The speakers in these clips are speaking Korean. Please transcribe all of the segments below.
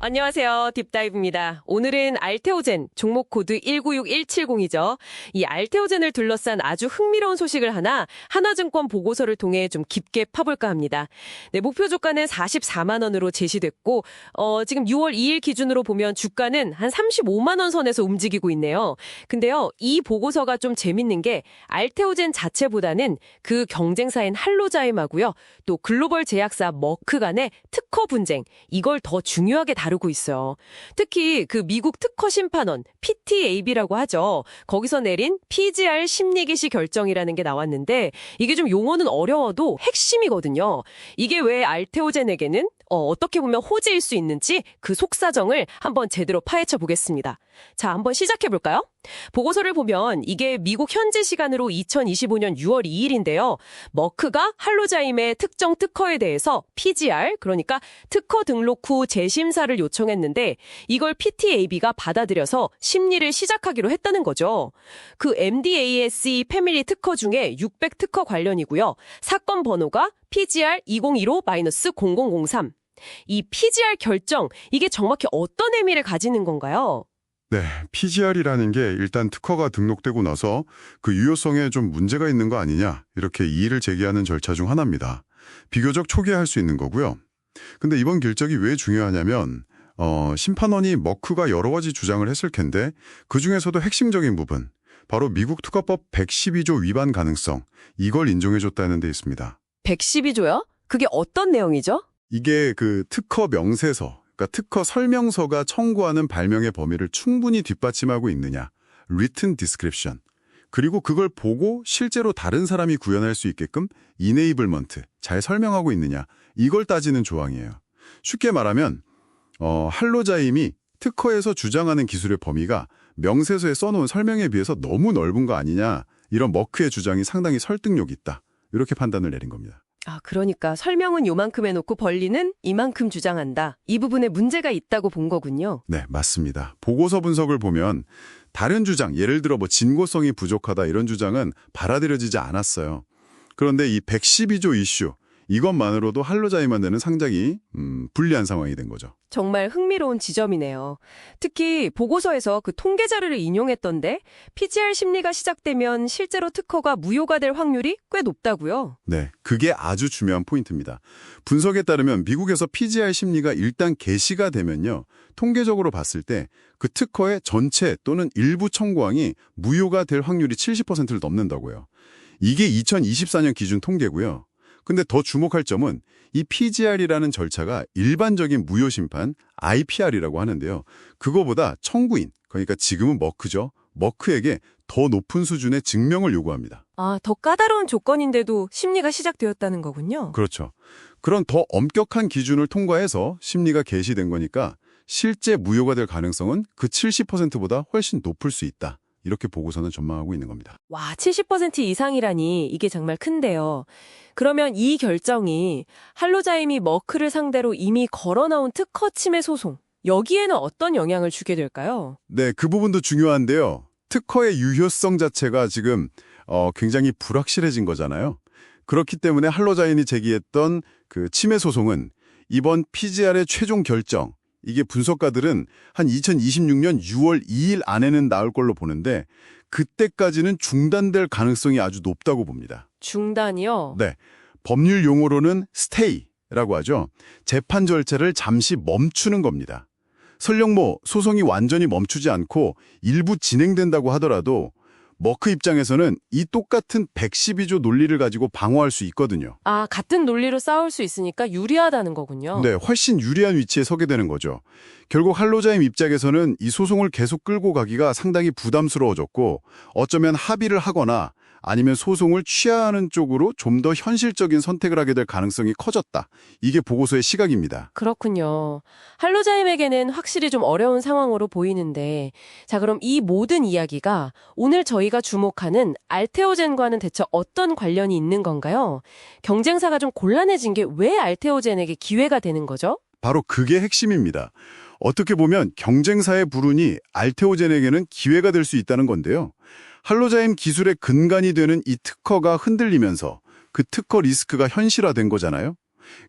안녕하세요. 딥다이브입니다. 오늘은 알테오젠, 종목 코드 196170이죠. 이 알테오젠을 둘러싼 아주 흥미로운 소식을 하나증권 보고서를 통해 좀 깊게 파볼까 합니다. 네, 목표 주가는 44만 원으로 제시됐고, 지금 6월 2일 기준으로 보면 주가는 한 35만 원 선에서 움직이고 있네요. 근데요, 이 보고서가 좀 재밌는 게 알테오젠 자체보다는 그 경쟁사인 할로자임하고요, 또 글로벌 제약사 머크 간의 특허 분쟁, 이걸 더 중요하게 다루고 있어요. 특히 그 미국 특허 심판원 PTAB라고 하죠. 거기서 내린 PGR 심리기시 결정이라는 게 나왔는데 이게 좀 용어는 어려워도 핵심이거든요. 이게 왜 알테오젠에게는 어떻게 보면 호재일 수 있는지 그 속사정을 한번 제대로 파헤쳐 보겠습니다. 자, 한번 시작해 볼까요? 보고서를 보면 이게 미국 현지 시간으로 2025년 6월 2일인데요. 머크가 할로자임의 특정 특허에 대해서 PGR, 그러니까 특허 등록 후 재심사를 요청했는데 이걸 PTAB가 받아들여서 심리를 시작하기로 했다는 거죠. 그 MDASE 패밀리 특허 중에 600 특허 관련이고요. 사건 번호가 PGR 2015-0003. 이 PGR 결정, 이게 정확히 어떤 의미를 가지는 건가요? 네, PGR이라는 게 일단 특허가 등록되고 나서 그 유효성에 좀 문제가 있는 거 아니냐 이렇게 이의를 제기하는 절차 중 하나입니다. 비교적 초기에 할 수 있는 거고요. 근데 이번 결정이 왜 중요하냐면 심판원이 머크가 여러 가지 주장을 했을 텐데 그중에서도 핵심적인 부분, 바로 미국 특허법 112조 위반 가능성, 이걸 인정해줬다는 데 있습니다. 112조요? 그게 어떤 내용이죠? 이게 그 특허 명세서, 그러니까 특허 설명서가 청구하는 발명의 범위를 충분히 뒷받침하고 있느냐, written description. 그리고 그걸 보고 실제로 다른 사람이 구현할 수 있게끔 enablement, 잘 설명하고 있느냐, 이걸 따지는 조항이에요. 쉽게 말하면 할로자임이 특허에서 주장하는 기술의 범위가 명세서에 써놓은 설명에 비해서 너무 넓은 거 아니냐, 이런 머크의 주장이 상당히 설득력이 있다. 이렇게 판단을 내린 겁니다. 아, 그러니까 설명은 요만큼 해놓고 권리는 이만큼 주장한다. 이 부분에 문제가 있다고 본 거군요. 네, 맞습니다. 보고서 분석을 보면 다른 주장, 예를 들어 진고성이 부족하다 이런 주장은 받아들여지지 않았어요. 그런데 이 112조 이슈, 이것만으로도 할로자임한테는 상당히 불리한 상황이 된 거죠. 정말 흥미로운 지점이네요. 특히 보고서에서 그 통계 자료를 인용했던데 PGR 심리가 시작되면 실제로 특허가 무효가 될 확률이 꽤 높다고요? 네, 그게 아주 중요한 포인트입니다. 분석에 따르면 미국에서 PGR 심리가 일단 개시가 되면요, 통계적으로 봤을 때 그 특허의 전체 또는 일부 청구항이 무효가 될 확률이 70%를 넘는다고요. 이게 2024년 기준 통계고요. 근데 더 주목할 점은 이 PGR이라는 절차가 일반적인 무효 심판, IPR이라고 하는데요. 그거보다 청구인, 그러니까 지금은 머크죠. 머크에게 더 높은 수준의 증명을 요구합니다. 아, 더 까다로운 조건인데도 심리가 시작되었다는 거군요. 그렇죠. 그런 더 엄격한 기준을 통과해서 심리가 개시된 거니까 실제 무효가 될 가능성은 그 70%보다 훨씬 높을 수 있다. 이렇게 보고서는 전망하고 있는 겁니다. 와, 70% 이상이라니 이게 정말 큰데요. 그러면 이 결정이 할로자임이 머크를 상대로 이미 걸어놓은 특허 침해 소송, 여기에는 어떤 영향을 주게 될까요? 네, 그 부분도 중요한데요. 특허의 유효성 자체가 지금 굉장히 불확실해진 거잖아요. 그렇기 때문에 할로자임이 제기했던 그 침해 소송은 이번 PGR의 최종 결정, 이게 분석가들은 한 2026년 6월 2일 안에는 나올 걸로 보는데 그때까지는 중단될 가능성이 아주 높다고 봅니다. 중단이요? 네, 법률 용어로는 stay라고 하죠. 재판 절차를 잠시 멈추는 겁니다. 설령 소송이 완전히 멈추지 않고 일부 진행된다고 하더라도 머크 입장에서는 이 똑같은 112조 논리를 가지고 방어할 수 있거든요. 아, 같은 논리로 싸울 수 있으니까 유리하다는 거군요. 네, 훨씬 유리한 위치에 서게 되는 거죠. 결국 할로자임 입장에서는 이 소송을 계속 끌고 가기가 상당히 부담스러워졌고 어쩌면 합의를 하거나 아니면 소송을 취하하는 쪽으로 좀 더 현실적인 선택을 하게 될 가능성이 커졌다. 이게 보고서의 시각입니다. 그렇군요. 할로자임에게는 확실히 좀 어려운 상황으로 보이는데, 자, 그럼 이 모든 이야기가 오늘 저희가 주목하는 알테오젠과는 대체 어떤 관련이 있는 건가요? 경쟁사가 좀 곤란해진 게 왜 알테오젠에게 기회가 되는 거죠? 바로 그게 핵심입니다. 어떻게 보면 경쟁사의 불운이 알테오젠에게는 기회가 될 수 있다는 건데요. 할로자임 기술의 근간이 되는 이 특허가 흔들리면서 그 특허 리스크가 현실화된 거잖아요.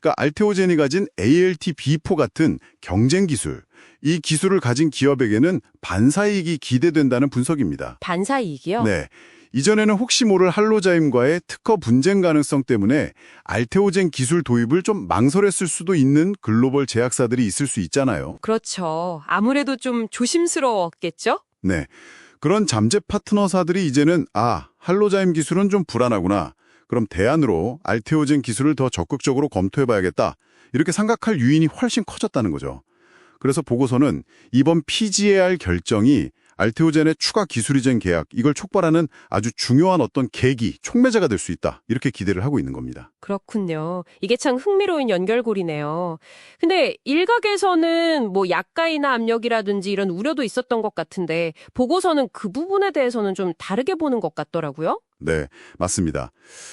그러니까 알테오젠이 가진 ALT-B4 같은 경쟁 기술, 이 기술을 가진 기업에게는 반사이익이 기대된다는 분석입니다. 반사이익이요? 네. 이전에는 혹시 모를 할로자임과의 특허 분쟁 가능성 때문에 알테오젠 기술 도입을 좀 망설였을 수도 있는 글로벌 제약사들이 있을 수 있잖아요. 그렇죠. 아무래도 좀 조심스러웠겠죠? 네. 그런 잠재 파트너사들이 이제는 할로자임 기술은 좀 불안하구나. 그럼 대안으로 알테오젠 기술을 더 적극적으로 검토해봐야겠다. 이렇게 생각할 유인이 훨씬 커졌다는 거죠. 그래서 보고서는 이번 PGAR 결정이 알테오젠의 추가 기술 이전 계약, 이걸 촉발하는 아주 중요한 어떤 계기, 촉매제가 될 수 있다. 이렇게 기대를 하고 있는 겁니다. 그렇군요. 이게 참 흥미로운 연결고리네요. 근데 일각에서는 뭐 약가이나 압력이라든지 이런 우려도 있었던 것 같은데 보고서는 그 부분에 대해서는 좀 다르게 보는 것 같더라고요. 네, 맞습니다.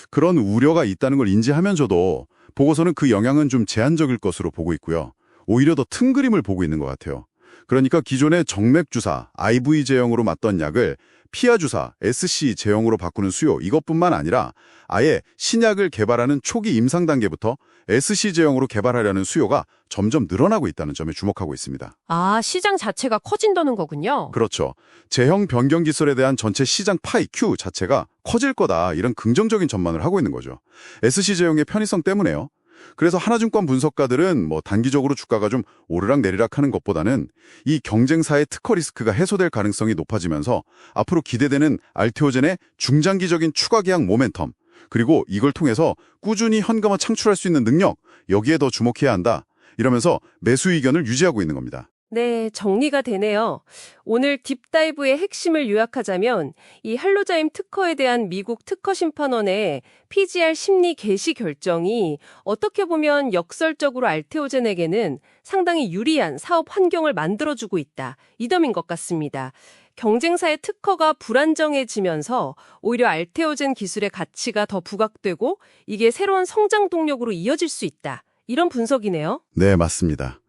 그런 우려가 있다는 걸 인지하면서도 보고서는 그 영향은 좀 제한적일 것으로 보고 있고요. 오히려 더 큰 그림을 보고 있는 것 같아요. 그러니까 기존의 정맥 주사, IV 제형으로 맞던 약을 피하 주사, SC 제형으로 바꾸는 수요, 이것뿐만 아니라 아예 신약을 개발하는 초기 임상 단계부터 SC 제형으로 개발하려는 수요가 점점 늘어나고 있다는 점에 주목하고 있습니다. 시장 자체가 커진다는 거군요. 그렇죠. 제형 변경 기술에 대한 전체 시장 파이 Q 자체가 커질 거다, 이런 긍정적인 전망을 하고 있는 거죠. SC 제형의 편의성 때문에요. 그래서 하나증권 분석가들은 단기적으로 주가가 좀 오르락내리락 하는 것보다는 이 경쟁사의 특허 리스크가 해소될 가능성이 높아지면서 앞으로 기대되는 알테오젠의 중장기적인 추가 계약 모멘텀, 그리고 이걸 통해서 꾸준히 현금화 창출할 수 있는 능력, 여기에 더 주목해야 한다. 이러면서 매수 의견을 유지하고 있는 겁니다. 네, 정리가 되네요. 오늘 딥다이브의 핵심을 요약하자면 이 할로자임 특허에 대한 미국 특허심판원의 PGR 심리 개시 결정이 어떻게 보면 역설적으로 알테오젠에게는 상당히 유리한 사업 환경을 만들어주고 있다. 이 점인 것 같습니다. 경쟁사의 특허가 불안정해지면서 오히려 알테오젠 기술의 가치가 더 부각되고 이게 새로운 성장 동력으로 이어질 수 있다. 이런 분석이네요. 네, 맞습니다.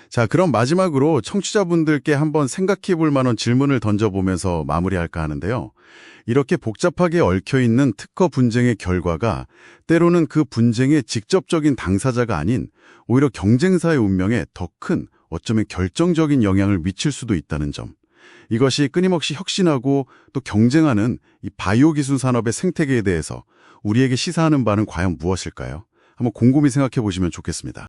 자, 그럼 마지막으로 청취자분들께 한번 생각해 볼 만한 질문을 던져보면서 마무리할까 하는데요. 이렇게 복잡하게 얽혀있는 특허 분쟁의 결과가 때로는 그 분쟁의 직접적인 당사자가 아닌 오히려 경쟁사의 운명에 더 큰, 어쩌면 결정적인 영향을 미칠 수도 있다는 점. 이것이 끊임없이 혁신하고 또 경쟁하는 이 바이오 기술 산업의 생태계에 대해서 우리에게 시사하는 바는 과연 무엇일까요? 한번 곰곰이 생각해 보시면 좋겠습니다.